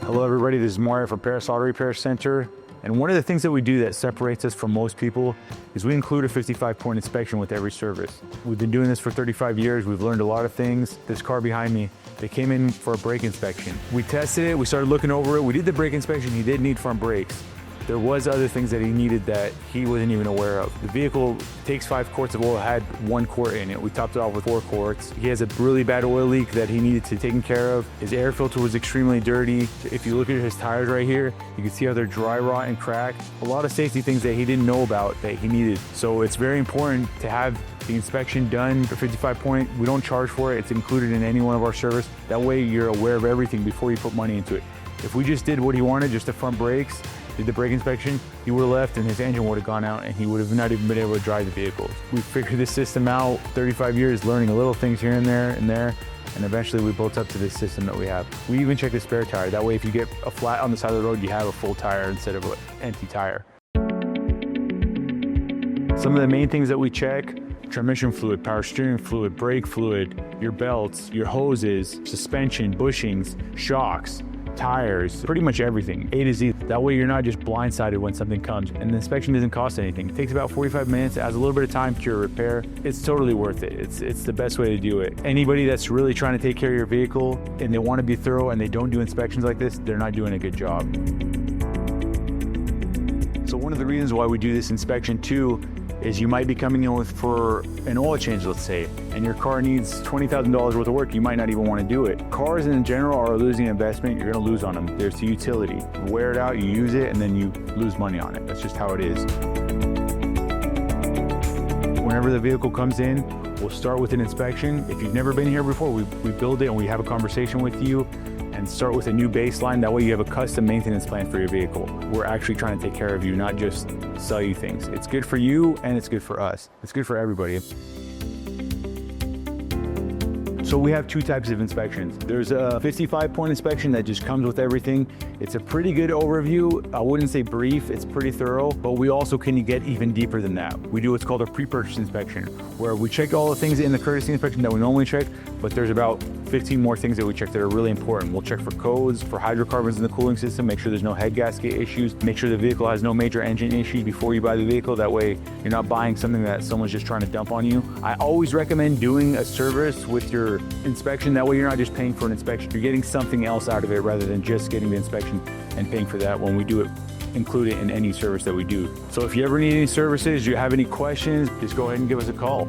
Hello everybody, this is Mario from Perris Auto Repair Center. And one of the things that we do that separates us from most people is we include a 55-point inspection with every service. We've been doing this for 35 years. We've learned a lot of things. This car behind me, they came in for a brake inspection. We tested it, we started looking over it. We did the brake inspection. He did need front brakes. There was other things that he needed that he wasn't even aware of. The vehicle takes 5 quarts of oil, had 1 quart in it. We topped it off with 4 quarts. He has a really bad oil leak that he needed to take care of. His air filter was extremely dirty. If you look at his tires right here, you can see how they're dry rot and cracked. A lot of safety things that he didn't know about that he needed. So it's very important to have the inspection done for 55 point. We don't charge for it. It's included in any one of our service. That way you're aware of everything before you put money into it. If we just did what he wanted, just the front brakes, did the brake inspection, he would have left and his engine would have gone out and he would have not even been able to drive the vehicle. We figured this system out 35 years, learning a little things here and there, and eventually we built up to this system that we have. We even check the spare tire. That way if you get a flat on the side of the road, you have a full tire instead of an empty tire. Some of the main things that we check: transmission fluid, power steering fluid, brake fluid, your belts, your hoses, suspension, bushings, shocks, tires, pretty much everything, A to Z. That way you're not just blindsided when something comes, and the inspection doesn't cost anything. It takes about 45 minutes, adds a little bit of time to your repair. It's totally worth it. It's the best way to do it. Anybody that's really trying to take care of your vehicle and they want to be thorough and they don't do inspections like this, they're not doing a good job. So one of the reasons why we do this inspection too is you might be coming in for an oil change, let's say, and your car needs $20,000 worth of work. You might not even want to do it. Cars in general are a losing investment. You're going to lose on them. There's the utility. You wear it out, you use it, and then you lose money on it. That's just how it is. Whenever the vehicle comes in, we'll start with an inspection. If you've never been here before, we build it and we have a conversation with you and start with a new baseline. That way you have a custom maintenance plan for your vehicle. We're actually trying to take care of you, not just sell you things. It's good for you and it's good for us. It's good for everybody. So we have 2 types of inspections. There's a 55-point inspection that just comes with everything. It's a pretty good overview. I wouldn't say brief, it's pretty thorough, but we also can get even deeper than that. We do what's called a pre-purchase inspection, where we check all the things in the courtesy inspection that we normally check, but there's about 15 more things that we check that are really important. We'll check for codes, for hydrocarbons in the cooling system, make sure there's no head gasket issues, make sure the vehicle has no major engine issues before you buy the vehicle. That way you're not buying something that someone's just trying to dump on you. I always recommend doing a service with your inspection. That way you're not just paying for an inspection. You're getting something else out of it rather than just getting the inspection and paying for that. When we do it, include it in any service that we do. So if you ever need any services, you have any questions, just go ahead and give us a call.